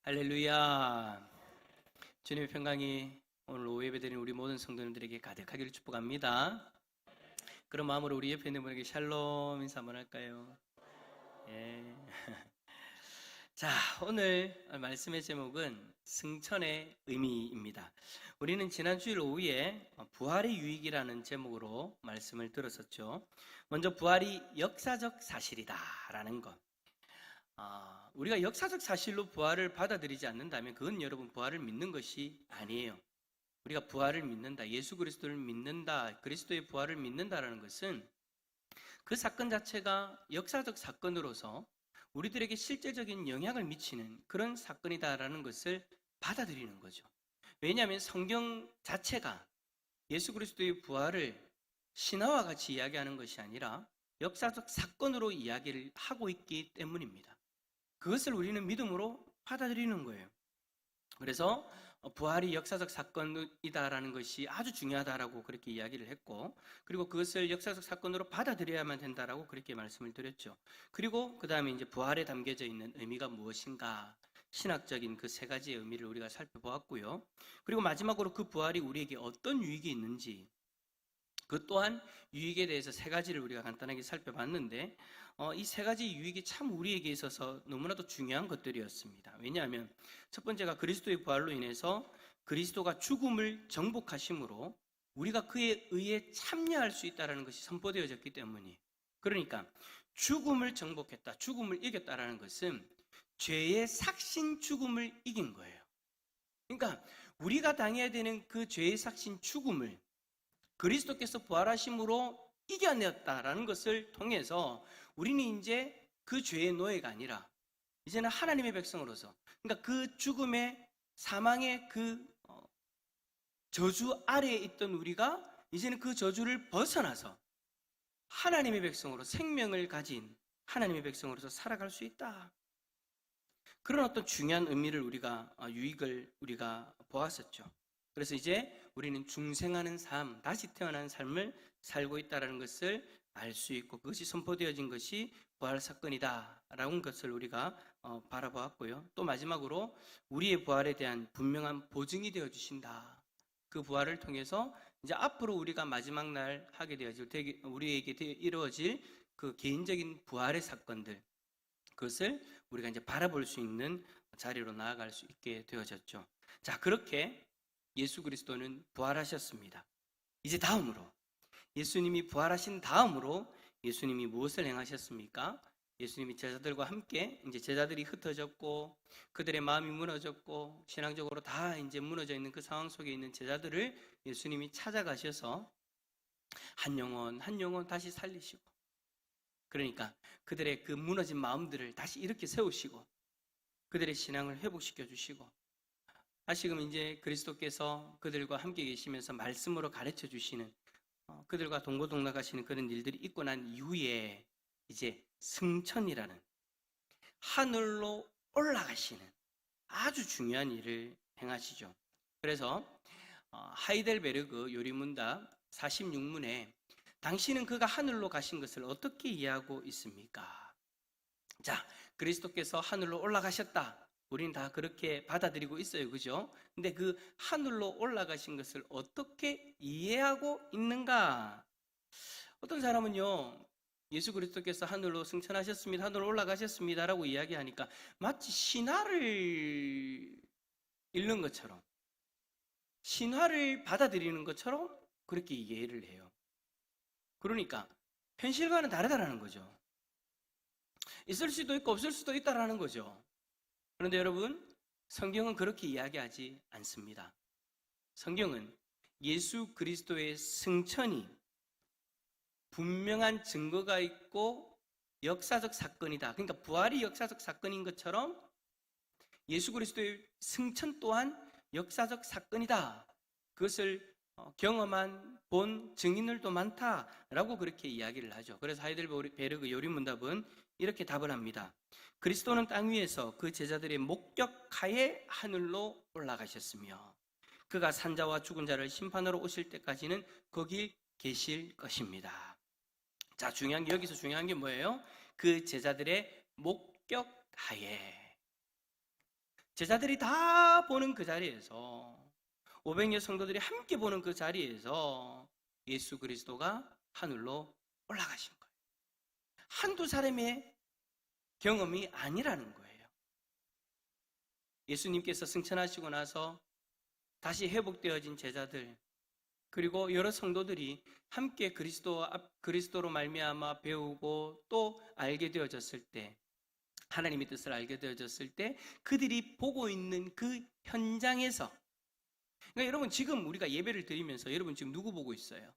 할렐루야. 주님의 평강이 오늘 오후 예배드리는 우리 모든 성도님들에게 가득하기를 축복합니다. 그런 마음으로 우리 옆에 있는 분에게 샬롬 인사 한번 할까요? 예. 자, 오늘 말씀의 제목은 승천의 의미입니다. 우리는 지난 주일 오후에 부활의 유익이라는 제목으로 말씀을 들었었죠. 먼저 부활이 역사적 사실이다라는 것. 우리가 역사적 사실로 부활을 받아들이지 않는다면 그건 여러분 부활을 믿는 것이 아니에요. 우리가 부활을 믿는다, 예수 그리스도를 믿는다, 그리스도의 부활을 믿는다라는 것은 그 사건 자체가 역사적 사건으로서 우리들에게 실제적인 영향을 미치는 그런 사건이다라는 것을 받아들이는 거죠. 왜냐하면 성경 자체가 예수 그리스도의 부활을 신화와 같이 이야기하는 것이 아니라 역사적 사건으로 이야기를 하고 있기 때문입니다. 그것을 우리는 믿음으로 받아들이는 거예요. 그래서 부활이 역사적 사건이다라는 것이 아주 중요하다라고 그렇게 이야기를 했고, 그리고 그것을 역사적 사건으로 받아들여야만 된다라고 그렇게 말씀을 드렸죠. 그리고 그 다음에 이제 부활에 담겨져 있는 의미가 무엇인가, 신학적인 그 세 가지의 의미를 우리가 살펴보았고요. 그리고 마지막으로 그 부활이 우리에게 어떤 유익이 있는지, 그 또한 유익에 대해서 세 가지를 우리가 간단하게 살펴봤는데, 이 세 가지 유익이 참 우리에게 있어서 너무나도 중요한 것들이었습니다. 왜냐하면 첫 번째가 그리스도의 부활로 인해서 그리스도가 죽음을 정복하심으로 우리가 그에 의해 참여할 수 있다는 것이 선포되어졌기 때문이에요. 그러니까 죽음을 정복했다, 죽음을 이겼다라는 것은 죄의 삭신 죽음을 이긴 거예요. 그러니까 우리가 당해야 되는 그 죄의 삭신 죽음을 그리스도께서 부활하심으로 이겨냈다라는 것을 통해서 우리는 이제 그 죄의 노예가 아니라 이제는 하나님의 백성으로서, 그러니까 그 죽음의 사망의 그 저주 아래에 있던 우리가 이제는 그 저주를 벗어나서 하나님의 백성으로, 생명을 가진 하나님의 백성으로서 살아갈 수 있다. 그런 어떤 중요한 의미를 우리가, 유익을 우리가 보았었죠. 그래서 이제 우리는 중생하는 삶, 다시 태어난 삶을 살고 있다는 것을 알 수 있고, 그것이 선포되어진 것이 부활 사건이다라는 것을 우리가 바라보았고요. 또 마지막으로 우리의 부활에 대한 분명한 보증이 되어 주신다. 그 부활을 통해서 이제 앞으로 우리가 마지막 날 하게 되어질, 우리에게 이루어질 그 개인적인 부활의 사건들, 그것을 우리가 이제 바라볼 수 있는 자리로 나아갈 수 있게 되어졌죠. 자, 그렇게 예수 그리스도는 부활하셨습니다. 이제 다음으로 예수님이 부활하신 다음으로 예수님이 무엇을 행하셨습니까? 예수님이 제자들과 함께 이제 제자들이 흩어졌고 그들의 마음이 무너졌고 신앙적으로 다 이제 무너져 있는 그 상황 속에 있는 제자들을 예수님이 찾아가셔서 한 영혼 한 영혼 다시 살리시고, 그러니까 그들의 그 무너진 마음들을 다시 이렇게 세우시고 그들의 신앙을 회복시켜 주시고, 다시금 이제 그리스도께서 그들과 함께 계시면서 말씀으로 가르쳐 주시는, 그들과 동고동락하시는 그런 일들이 있고 난 이후에 이제 승천이라는 하늘로 올라가시는 아주 중요한 일을 행하시죠. 그래서 하이델베르그 요리문답 46문에 당신은 그가 하늘로 가신 것을 어떻게 이해하고 있습니까? 자, 그리스도께서 하늘로 올라가셨다. 우리는 다 그렇게 받아들이고 있어요. 그죠? 근데 그 하늘로 올라가신 것을 어떻게 이해하고 있는가? 어떤 사람은요, 예수 그리스도께서 하늘로 승천하셨습니다, 하늘로 올라가셨습니다 라고 이야기하니까 마치 신화를 읽는 것처럼, 신화를 받아들이는 것처럼 그렇게 이해를 해요. 그러니까 현실과는 다르다라는 거죠. 있을 수도 있고 없을 수도 있다라는 거죠. 그런데 여러분, 성경은 그렇게 이야기하지 않습니다. 성경은 예수 그리스도의 승천이 분명한 증거가 있고 역사적 사건이다. 그러니까 부활이 역사적 사건인 것처럼 예수 그리스도의 승천 또한 역사적 사건이다. 그것을 경험한 본 증인들도 많다라고 그렇게 이야기를 하죠. 그래서 하이델베르그 요리문답은 이렇게 답을 합니다. 그리스도는 땅 위에서 그 제자들의 목격하에 하늘로 올라가셨으며 그가 산자와 죽은 자를 심판하러 오실 때까지는 거기 계실 것입니다. 자, 여기서 중요한 게 뭐예요? 그 제자들의 목격하에. 제자들이 다 보는 그 자리에서 500여 성도들이 함께 보는 그 자리에서 예수 그리스도가 하늘로 올라가신 거예요. 한두 사람의 경험이 아니라는 거예요. 예수님께서 승천하시고 나서 다시 회복되어진 제자들, 그리고 여러 성도들이 함께 그리스도로 말미암아 배우고 또 알게 되어졌을 때, 하나님의 뜻을 알게 되어졌을 때 그들이 보고 있는 그 현장에서, 그러니까 여러분 지금 우리가 예배를 드리면서 여러분 지금 누구 보고 있어요?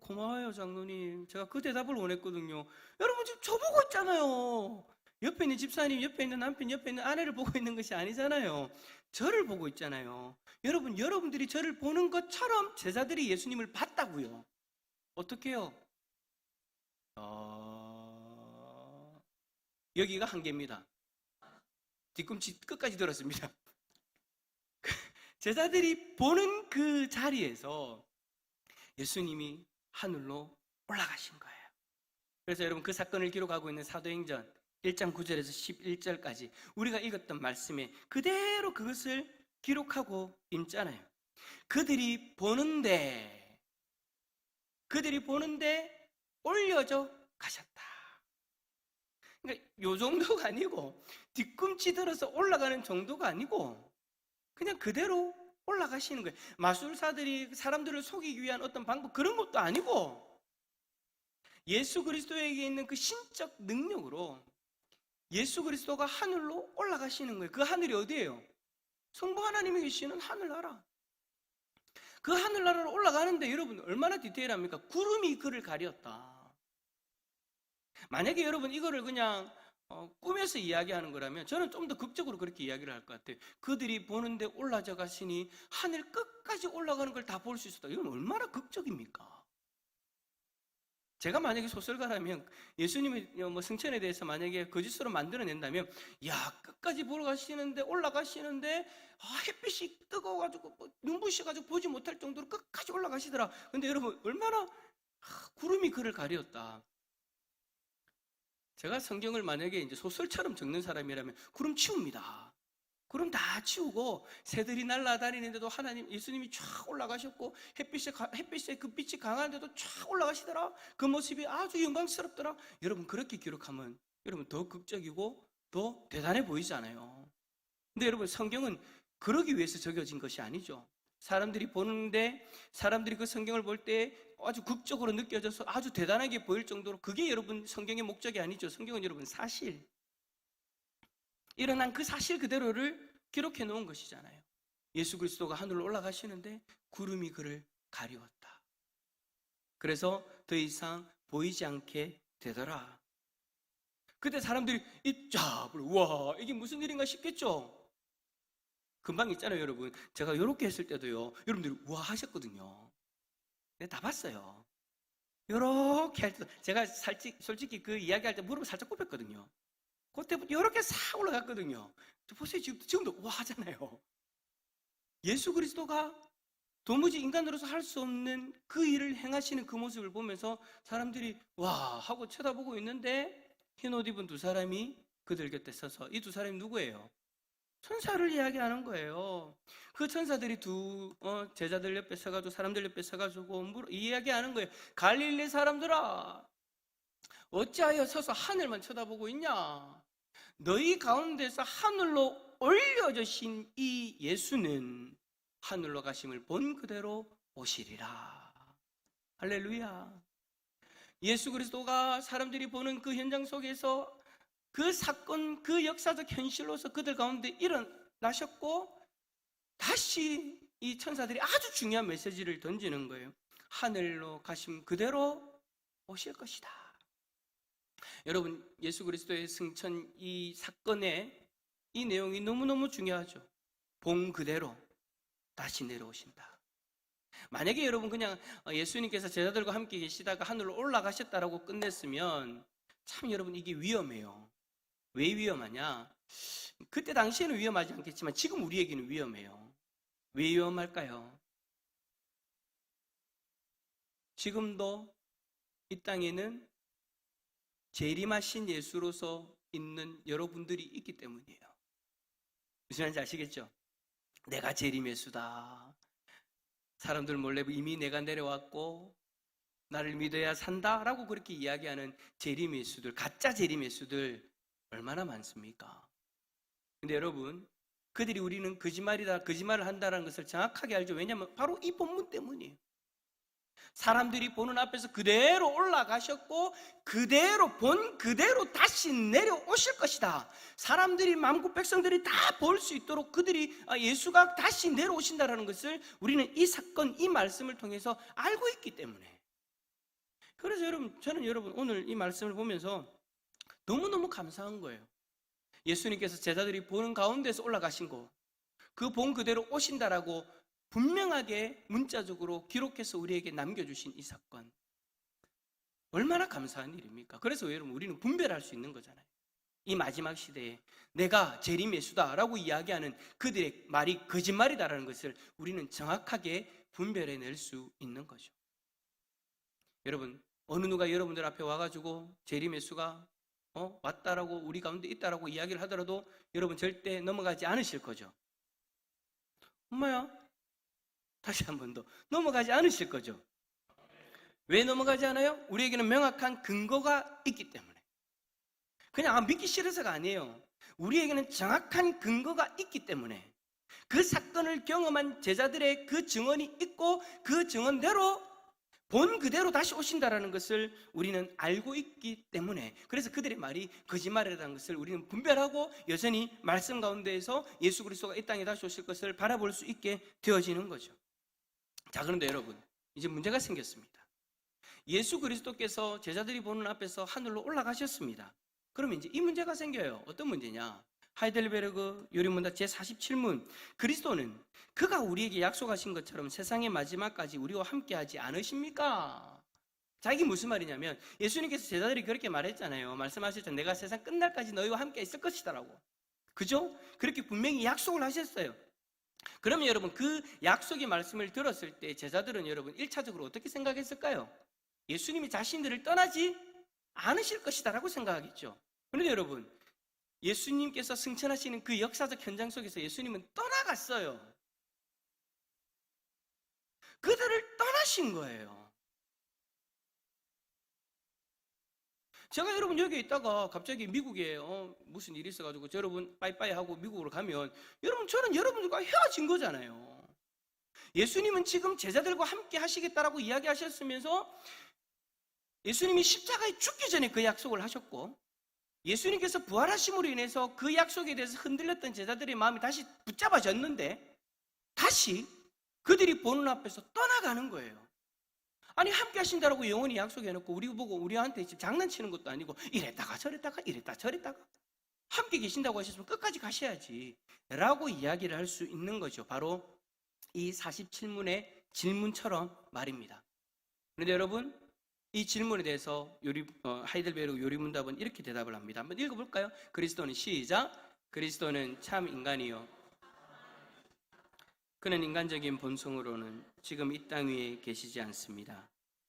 고마워요 장로님, 제가 그 대답을 원했거든요. 여러분 지금 저 보고 있잖아요. 옆에 있는 집사님, 옆에 있는 남편, 옆에 있는 아내를 보고 있는 것이 아니잖아요. 저를 보고 있잖아요. 여러분들이 저를 보는 것처럼 제자들이 예수님을 봤다고요. 어떻게 해요? 여기가 한계입니다. 뒤꿈치 끝까지 들었습니다. 제자들이 보는 그 자리에서 예수님이 하늘로 올라가신 거예요. 그래서 여러분 그 사건을 기록하고 있는 사도행전 1장 9절에서 11절까지 우리가 읽었던 말씀에 그대로 그것을 기록하고 있잖아요. 그들이 보는데 올려져 가셨다. 그러니까 요 정도가 아니고 뒤꿈치 들어서 올라가는 정도가 아니고 그냥 그대로 올라가시는 거예요. 마술사들이 사람들을 속이기 위한 어떤 방법, 그런 것도 아니고 예수 그리스도에게 있는 그 신적 능력으로 예수 그리스도가 하늘로 올라가시는 거예요. 그 하늘이 어디예요? 성부 하나님이 계시는 하늘나라. 그 하늘나라로 올라가는데 여러분 얼마나 디테일합니까? 구름이 그를 가렸다. 만약에 여러분 이거를 그냥 꿈에서 이야기하는 거라면 저는 좀 더 극적으로 그렇게 이야기를 할 것 같아요. 그들이 보는데 올라져 가시니 하늘 끝까지 올라가는 걸 다 볼 수 있었다. 이건 얼마나 극적입니까? 제가 만약에 소설가라면 예수님의 승천에 대해서 만약에 거짓으로 만들어낸다면, 끝까지 보러 가시는데 올라가시는데 햇빛이 뜨거워가지고 눈부셔가지고 보지 못할 정도로 끝까지 올라가시더라. 근데 여러분 얼마나 구름이 그를 가렸다. 제가 성경을 만약에 이제 소설처럼 적는 사람이라면 구름 치웁니다. 구름 다 치우고 새들이 날아다니는데도 예수님이 쫙 올라가셨고 햇빛에 그 빛이 강한데도 쫙 올라가시더라. 그 모습이 아주 영광스럽더라. 여러분 그렇게 기록하면 여러분 더 극적이고 더 대단해 보이잖아요. 근데 여러분 성경은 그러기 위해서 적혀진 것이 아니죠. 사람들이 그 성경을 볼 때 아주 극적으로 느껴져서 아주 대단하게 보일 정도로, 그게 여러분 성경의 목적이 아니죠. 성경은 여러분 사실, 일어난 그 사실 그대로를 기록해 놓은 것이잖아요. 예수 그리스도가 하늘로 올라가시는데 구름이 그를 가리웠다. 그래서 더 이상 보이지 않게 되더라. 그때 사람들이 와 이게 무슨 일인가 싶겠죠. 금방 있잖아요 여러분. 제가 이렇게 했을 때도요 여러분들이 와 하셨거든요. 내가 다 봤어요. 이렇게 할 때 제가 솔직히 그 이야기할 때 무릎을 살짝 굽혔거든요. 그때부터 이렇게 싹 올라갔거든요. 보세요. 지금도 와 하잖아요. 예수 그리스도가 도무지 인간으로서 할 수 없는 그 일을 행하시는 그 모습을 보면서 사람들이 와 하고 쳐다보고 있는데 흰 옷 입은 두 사람이 그들 곁에 서서, 이 두 사람이 누구예요? 천사를 이야기하는 거예요. 그 천사들이 제자들 옆에 서가지고 사람들 옆에 서가지고 이야기하는 거예요. 갈릴리 사람들아, 어찌하여 서서 하늘만 쳐다보고 있냐? 너희 가운데서 하늘로 올려주신 이 예수는 하늘로 가심을 본 그대로 오시리라. 할렐루야. 예수 그리스도가 사람들이 보는 그 현장 속에서 그 사건, 그 역사적 현실로서 그들 가운데 일어나셨고, 다시 이 천사들이 아주 중요한 메시지를 던지는 거예요. 하늘로 가심 그대로 오실 것이다. 여러분, 예수 그리스도의 승천 이 사건의 이 내용이 너무너무 중요하죠. 본 그대로 다시 내려오신다. 만약에 여러분 그냥 예수님께서 제자들과 함께 계시다가 하늘로 올라가셨다라고 끝냈으면 참 여러분 이게 위험해요. 왜 위험하냐? 그때 당시에는 위험하지 않겠지만 지금 우리에게는 위험해요. 왜 위험할까요? 지금도 이 땅에는 재림하신 예수로서 있는 여러분들이 있기 때문이에요. 무슨 말인지 아시겠죠? 내가 재림예수다. 사람들 몰래 이미 내가 내려왔고 나를 믿어야 산다라고 그렇게 이야기하는 재림예수들, 가짜 재림예수들 얼마나 많습니까? 근데 여러분, 그들이 우리는 거짓말이다, 거짓말을 한다는 것을 정확하게 알죠. 왜냐하면 바로 이 본문 때문이에요. 사람들이 보는 앞에서 그대로 올라가셨고 그대로 본 그대로 다시 내려오실 것이다. 사람들이 만국 백성들이 다 볼 수 있도록 그들이 예수가 다시 내려오신다는 것을 우리는 이 사건, 이 말씀을 통해서 알고 있기 때문에. 그래서 저는 여러분 오늘 이 말씀을 보면서 너무너무 감사한 거예요. 예수님께서 제자들이 보는 가운데서 올라가신 거, 그 본 그대로 오신다라고 분명하게 문자적으로 기록해서 우리에게 남겨주신 이 사건, 얼마나 감사한 일입니까? 그래서 여러분 우리는 분별할 수 있는 거잖아요. 이 마지막 시대에 내가 재림예수다라고 이야기하는 그들의 말이 거짓말이다라는 것을 우리는 정확하게 분별해낼 수 있는 거죠. 여러분, 어느 누가 여러분들 앞에 와가지고 재림예수가 왔다라고 우리 가운데 있다라고 이야기를 하더라도 여러분 절대 넘어가지 않으실 거죠. 엄마야, 다시 한 번 더 넘어가지 않으실 거죠. 왜 넘어가지 않아요? 우리에게는 명확한 근거가 있기 때문에. 그냥 믿기 싫어서가 아니에요. 우리에게는 정확한 근거가 있기 때문에, 그 사건을 경험한 제자들의 그 증언이 있고 그 증언대로 본 그대로 다시 오신다라는 것을 우리는 알고 있기 때문에, 그래서 그들의 말이 거짓말이라는 것을 우리는 분별하고 여전히 말씀 가운데에서 예수 그리스도가 이 땅에 다시 오실 것을 바라볼 수 있게 되어지는 거죠. 자, 그런데 여러분, 이제 문제가 생겼습니다. 예수 그리스도께서 제자들이 보는 앞에서 하늘로 올라가셨습니다. 그러면 이제 이 문제가 생겨요. 어떤 문제냐? 하이델베르그 요리문답 제47문, 그리스도는 그가 우리에게 약속하신 것처럼 세상의 마지막까지 우리와 함께하지 않으십니까? 자, 이게 무슨 말이냐면 예수님께서 제자들이 그렇게 말했잖아요. 말씀하셨죠. 내가 세상 끝날까지 너희와 함께 있을 것이다 라고. 그죠? 그렇게 분명히 약속을 하셨어요. 그러면 여러분, 그 약속의 말씀을 들었을 때 제자들은 여러분 1차적으로 어떻게 생각했을까요? 예수님이 자신들을 떠나지 않으실 것이다 라고 생각하겠죠. 그런데 여러분, 예수님께서 승천하시는 그 역사적 현장 속에서 예수님은 떠나갔어요. 그들을 떠나신 거예요. 제가 여러분 여기 있다가 갑자기 미국에 무슨 일이 있어가지고 여러분 빠이빠이 하고 미국으로 가면 여러분, 저는 여러분들과 헤어진 거잖아요. 예수님은 지금 제자들과 함께 하시겠다라고 이야기하셨으면서 예수님이 십자가에 죽기 전에 그 약속을 하셨고, 예수님께서 부활하심으로 인해서 그 약속에 대해서 흔들렸던 제자들의 마음이 다시 붙잡아졌는데 다시 그들이 보는 앞에서 떠나가는 거예요. 아니, 함께 하신다라고 영원히 약속해놓고 우리 보고 우리한테 지금 장난치는 것도 아니고 이랬다가 저랬다가 이랬다 저랬다가 함께 계신다고 하셨으면 끝까지 가셔야지 라고 이야기를 할 수 있는 거죠. 바로 이 47문의 질문처럼 말입니다. 그런데 여러분, 이 질문에 대해서 하이델베르그 요리문답은 이렇게 대답을 합니다. 한번 읽어볼까요? 그리스도는, 시작. 그리스도는 참 인간이요, 그는 인간적인 본성으로는 지금 이 땅 위에 계시지 않습니다.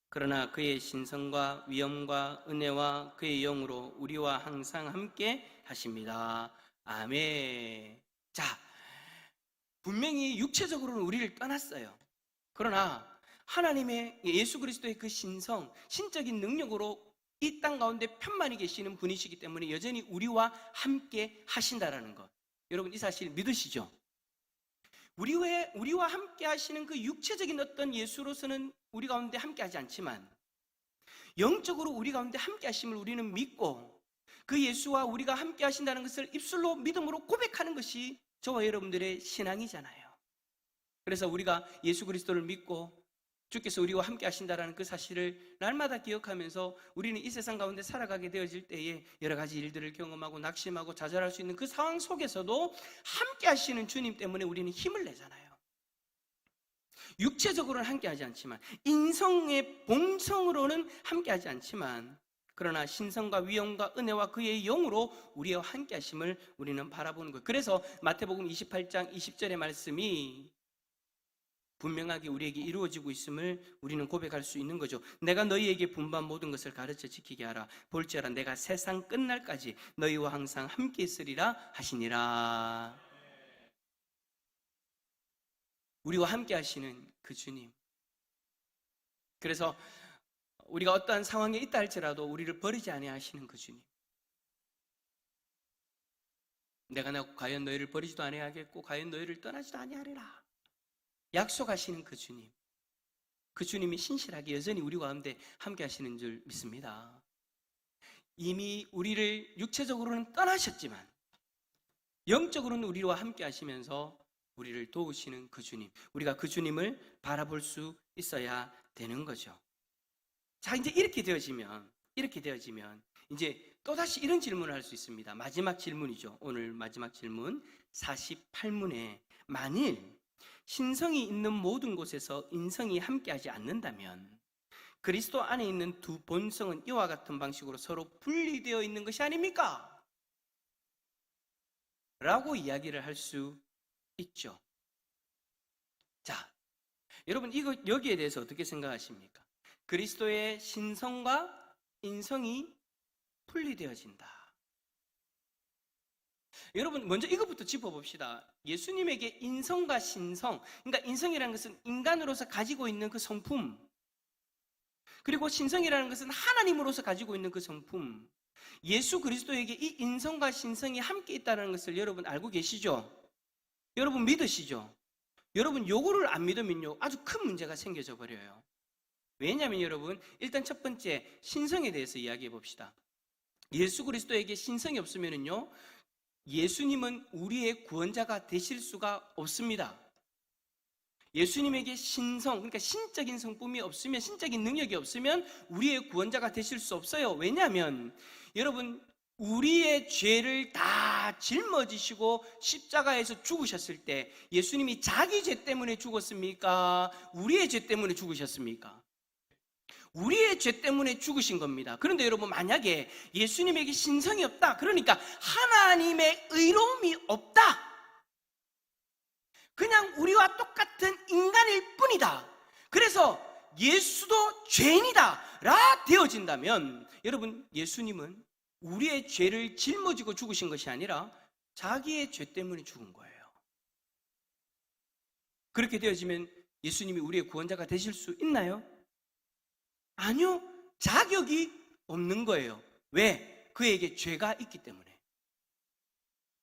그러나 그의 신성과 위엄과 은혜와 그의 영으로 우리와 항상 함께 하십니다. 아멘. 자, 분명히 육체적으로는 우리를 떠났어요. 그러나 하나님의 예수 그리스도의 그 신성, 신적인 능력으로 이 땅 가운데 편만히 계시는 분이시기 때문에 여전히 우리와 함께 하신다라는 것, 여러분 이 사실 믿으시죠? 우리와 함께 하시는 그 육체적인 어떤 예수로서는 우리 가운데 함께 하지 않지만 영적으로 우리 가운데 함께 하심을 우리는 믿고 그 예수와 우리가 함께 하신다는 것을 입술로 믿음으로 고백하는 것이 저와 여러분들의 신앙이잖아요. 그래서 우리가 예수 그리스도를 믿고 주께서 우리와 함께 하신다는 그 사실을 날마다 기억하면서 우리는 이 세상 가운데 살아가게 되어질 때에 여러 가지 일들을 경험하고 낙심하고 좌절할 수 있는 그 상황 속에서도 함께 하시는 주님 때문에 우리는 힘을 내잖아요. 육체적으로는 함께 하지 않지만, 인성의 본성으로는 함께 하지 않지만, 그러나 신성과 위엄과 은혜와 그의 영으로 우리와 함께 하심을 우리는 바라보는 거예요. 그래서 마태복음 28장 20절의 말씀이 분명하게 우리에게 이루어지고 있음을 우리는 고백할 수 있는 거죠. 내가 너희에게 분부한 모든 것을 가르쳐 지키게 하라. 볼지어라 내가 세상 끝날까지 너희와 항상 함께 있으리라 하시니라. 우리와 함께 하시는 그 주님. 그래서 우리가 어떠한 상황에 있다 할지라도 우리를 버리지 아니하시는 그 주님. 내가 과연 너희를 버리지도 아니하겠고 과연 너희를 떠나지도 아니하리라 약속하시는 그 주님. 그 주님이 신실하게 여전히 우리 가운데 함께 하시는 줄 믿습니다. 이미 우리를 육체적으로는 떠나셨지만 영적으로는 우리와 함께 하시면서 우리를 도우시는 그 주님. 우리가 그 주님을 바라볼 수 있어야 되는 거죠. 자, 이제 이렇게 되어지면 이제 또다시 이런 질문을 할 수 있습니다. 마지막 질문이죠. 오늘 마지막 질문 48문에 만일 신성이 있는 모든 곳에서 인성이 함께하지 않는다면 그리스도 안에 있는 두 본성은 이와 같은 방식으로 서로 분리되어 있는 것이 아닙니까? 라고 이야기를 할 수 있죠. 자, 여러분 여기에 대해서 어떻게 생각하십니까? 그리스도의 신성과 인성이 분리되어진다. 여러분 먼저 이것부터 짚어봅시다. 예수님에게 인성과 신성, 그러니까 인성이라는 것은 인간으로서 가지고 있는 그 성품, 그리고 신성이라는 것은 하나님으로서 가지고 있는 그 성품, 예수 그리스도에게 이 인성과 신성이 함께 있다는 것을 여러분 알고 계시죠? 여러분 믿으시죠? 여러분 요거를 안 믿으면요 아주 큰 문제가 생겨져 버려요. 왜냐하면 여러분 일단 첫 번째 신성에 대해서 이야기해 봅시다. 예수 그리스도에게 신성이 없으면요 예수님은 우리의 구원자가 되실 수가 없습니다. 예수님에게 신성, 그러니까 신적인 성품이 없으면, 신적인 능력이 없으면 우리의 구원자가 되실 수 없어요. 왜냐하면 여러분 우리의 죄를 다 짊어지시고 십자가에서 죽으셨을 때 예수님이 자기 죄 때문에 죽었습니까? 우리의 죄 때문에 죽으셨습니까? 우리의 죄 때문에 죽으신 겁니다. 그런데 여러분 만약에 예수님에게 신성이 없다, 그러니까 하나님의 의로움이 없다, 그냥 우리와 똑같은 인간일 뿐이다, 그래서 예수도 죄인이다 라 되어진다면 여러분 예수님은 우리의 죄를 짊어지고 죽으신 것이 아니라 자기의 죄 때문에 죽은 거예요. 그렇게 되어지면 예수님이 우리의 구원자가 되실 수 있나요? 아니요, 자격이 없는 거예요. 왜? 그에게 죄가 있기 때문에.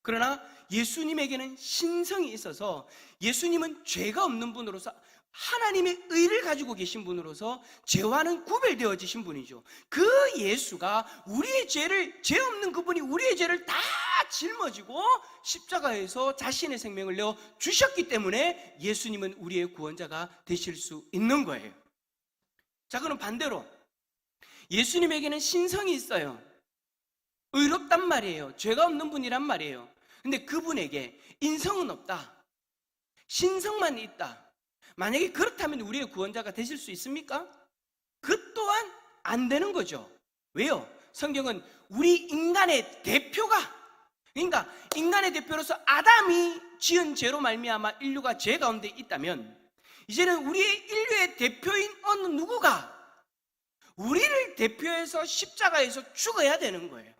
그러나 예수님에게는 신성이 있어서 예수님은 죄가 없는 분으로서 하나님의 의를 가지고 계신 분으로서 죄와는 구별되어지신 분이죠. 그 예수가 우리의 죄를, 죄 없는 그분이 우리의 죄를 다 짊어지고 십자가에서 자신의 생명을 내어 주셨기 때문에 예수님은 우리의 구원자가 되실 수 있는 거예요. 자, 그럼 반대로 예수님에게는 신성이 있어요. 의롭단 말이에요. 죄가 없는 분이란 말이에요. 근데 그분에게 인성은 없다, 신성만 있다. 만약에 그렇다면 우리의 구원자가 되실 수 있습니까? 그 또한 안 되는 거죠. 왜요? 성경은 우리 인간의 대표가, 그러니까 인간의 대표로서 아담이 지은 죄로 말미암아 인류가 죄 가운데 있다면 이제는 우리의 인류의 대표인 어느 누구가 우리를 대표해서 십자가에서 죽어야 되는 거예요.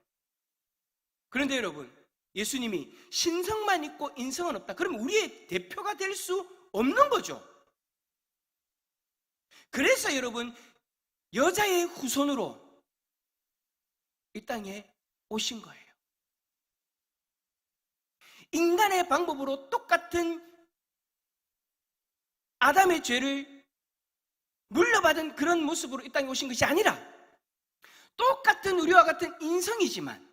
그런데 여러분 예수님이 신성만 있고 인성은 없다, 그러면 우리의 대표가 될 수 없는 거죠. 그래서 여러분 여자의 후손으로 이 땅에 오신 거예요. 인간의 방법으로 똑같은 아담의 죄를 물려받은 그런 모습으로 이 땅에 오신 것이 아니라 똑같은 우리와 같은 인성이지만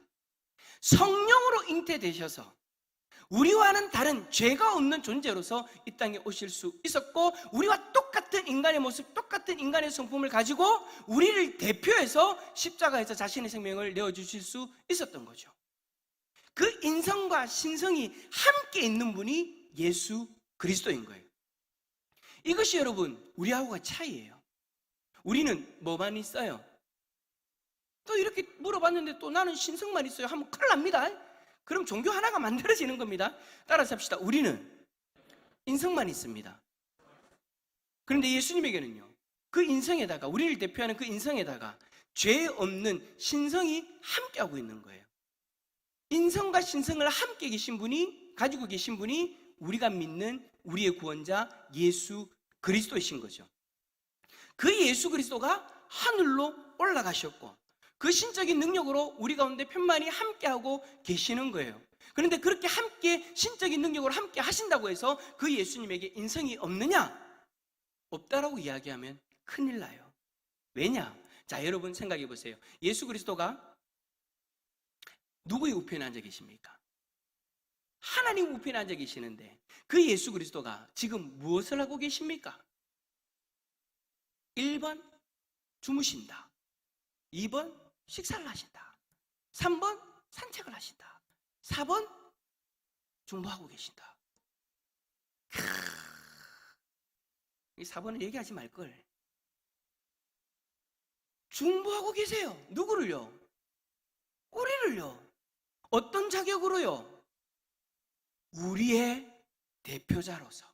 성령으로 잉태되셔서 우리와는 다른 죄가 없는 존재로서 이 땅에 오실 수 있었고, 우리와 똑같은 인간의 모습, 똑같은 인간의 성품을 가지고 우리를 대표해서 십자가에서 자신의 생명을 내어주실 수 있었던 거죠. 그 인성과 신성이 함께 있는 분이 예수 그리스도인 거예요. 이것이 여러분 우리하고가 차이예요. 우리는 뭐만 있어요? 또 이렇게 물어봤는데 또 나는 신성만 있어요 하면 큰일 납니다. 그럼 종교 하나가 만들어지는 겁니다. 따라서 합시다. 우리는 인성만 있습니다. 그런데 예수님에게는요, 그 인성에다가, 우리를 대표하는 그 인성에다가 죄 없는 신성이 함께하고 있는 거예요. 인성과 신성을 함께 가지고 계신 분이 우리가 믿는 우리의 구원자 예수 그리스도이신 거죠. 그 예수 그리스도가 하늘로 올라가셨고 그 신적인 능력으로 우리 가운데 편만히 함께하고 계시는 거예요. 그런데 그렇게 함께 신적인 능력으로 함께 하신다고 해서 그 예수님에게 인성이 없느냐? 없다라고 이야기하면 큰일 나요. 왜냐? 자, 여러분 생각해 보세요. 예수 그리스도가 누구의 우편에 앉아 계십니까? 하나님 우편에 앉아 계시는데 그 예수 그리스도가 지금 무엇을 하고 계십니까? 1번 주무신다. 2번 식사를 하신다. 3번 산책을 하신다. 4번 중보하고 계신다. 이 4번은 얘기하지 말걸. 중보하고 계세요. 누구를요? 우리를요. 어떤 자격으로요? 우리의 대표자로서,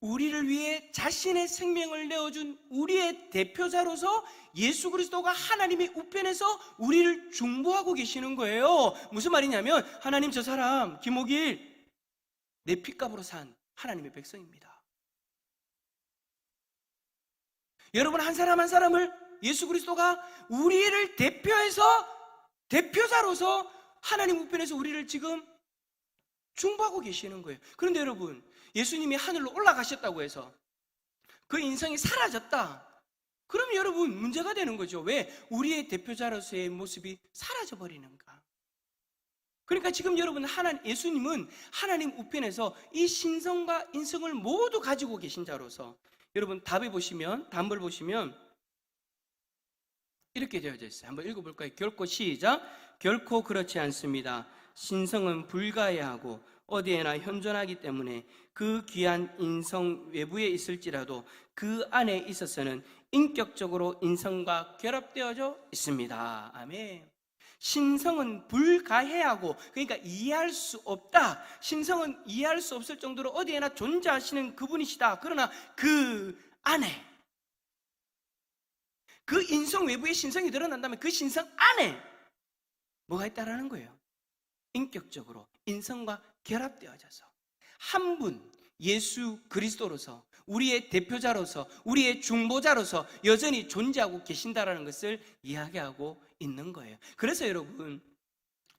우리를 위해 자신의 생명을 내어준 우리의 대표자로서 예수 그리스도가 하나님의 우편에서 우리를 중보하고 계시는 거예요. 무슨 말이냐면 하나님, 저 사람 김옥일 내 핏값으로 산 하나님의 백성입니다. 여러분, 한 사람 한 사람을 예수 그리스도가 우리를 대표자로서 하나님 우편에서 우리를 지금 중보하고 계시는 거예요. 그런데 여러분, 예수님이 하늘로 올라가셨다고 해서 그 인성이 사라졌다. 그럼 여러분 문제가 되는 거죠. 왜? 우리의 대표자로서의 모습이 사라져 버리는가? 그러니까 지금 여러분, 예수님은 하나님 우편에서 이 신성과 인성을 모두 가지고 계신 자로서, 여러분 답을 보시면 이렇게 되어져 있어요. 한번 읽어볼까요? 시작. 결코 그렇지 않습니다. 신성은 불가해하고 어디에나 현존하기 때문에 그 귀한 인성 외부에 있을지라도 그 안에 있어서는 인격적으로 인성과 결합되어져 있습니다. 아멘. 신성은 불가해하고, 그러니까 이해할 수 없다. 신성은 이해할 수 없을 정도로 어디에나 존재하시는 그분이시다. 그러나 그 안에, 그 인성 외부의 신성이 드러난다면 그 신성 안에 뭐가 있다라는 거예요? 인격적으로 인성과 결합되어져서 한 분 예수 그리스도로서, 우리의 대표자로서, 우리의 중보자로서 여전히 존재하고 계신다라는 것을 이야기하고 있는 거예요. 그래서 여러분,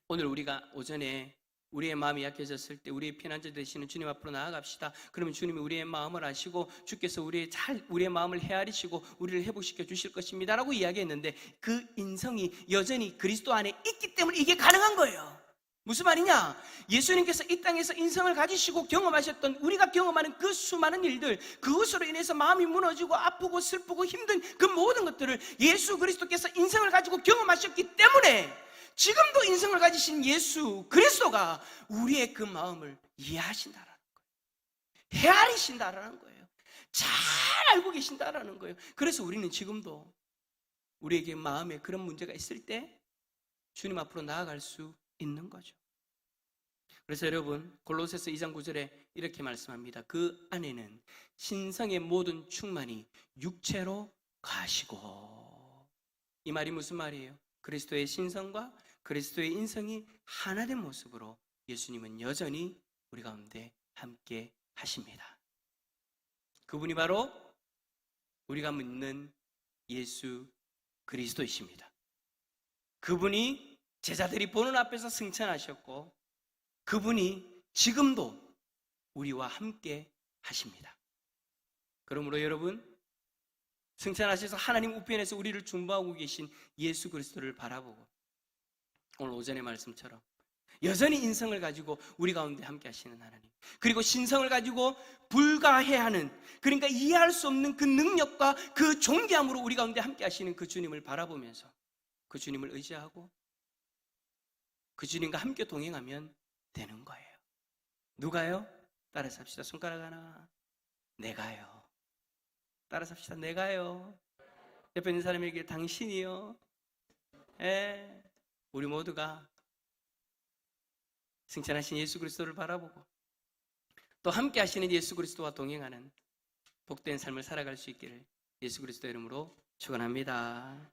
오늘 우리가 오전에 우리의 마음이 약해졌을 때 우리의 피난처 되시는 주님 앞으로 나아갑시다. 그러면 주님이 우리의 마음을 아시고 주께서 우리의 마음을 헤아리시고 우리를 회복시켜 주실 것입니다 라고 이야기했는데, 그 인성이 여전히 그리스도 안에 있기 때문에 이게 가능한 거예요. 무슨 말이냐? 예수님께서 이 땅에서 인성을 가지시고 경험하셨던, 우리가 경험하는 그 수많은 일들, 그것으로 인해서 마음이 무너지고 아프고 슬프고 힘든 그 모든 것들을 예수 그리스도께서 인성을 가지고 경험하셨기 때문에 지금도 인성을 가지신 예수 그리스도가 우리의 그 마음을 이해하신다라는 거예요. 헤아리신다라는 거예요. 잘 알고 계신다라는 거예요. 그래서 우리는 지금도 우리에게 마음에 그런 문제가 있을 때 주님 앞으로 나아갈 수 있는 거죠. 그래서 여러분, 골로새서 2장 9절에 이렇게 말씀합니다. 그 안에는 신성의 모든 충만이 육체로 가시고. 이 말이 무슨 말이에요? 그리스도의 신성과 그리스도의 인성이 하나 된 모습으로 예수님은 여전히 우리 가운데 함께 하십니다. 그분이 바로 우리가 믿는 예수 그리스도이십니다. 그분이 제자들이 보는 앞에서 승천하셨고, 그분이 지금도 우리와 함께 하십니다. 그러므로 여러분, 승천하셔서 하나님 우편에서 우리를 중보하고 계신 예수 그리스도를 바라보고 오늘 오전의 말씀처럼 여전히 인성을 가지고 우리 가운데 함께 하시는 하나님, 그리고 신성을 가지고 불가해하는, 그러니까 이해할 수 없는 그 능력과 그 존귀함으로 우리 가운데 함께 하시는 그 주님을 바라보면서 그 주님을 의지하고 그 주님과 함께 동행하면 되는 거예요. 누가요? 따라서 합시다. 손가락 하나. 내가요. 따라서 합시다. 내가요. 옆에 있는 사람에게 당신이요. 우리 모두가 승천하신 예수 그리스도를 바라보고 또 함께 하시는 예수 그리스도와 동행하는 복된 삶을 살아갈 수 있기를 예수 그리스도 이름으로 축원합니다.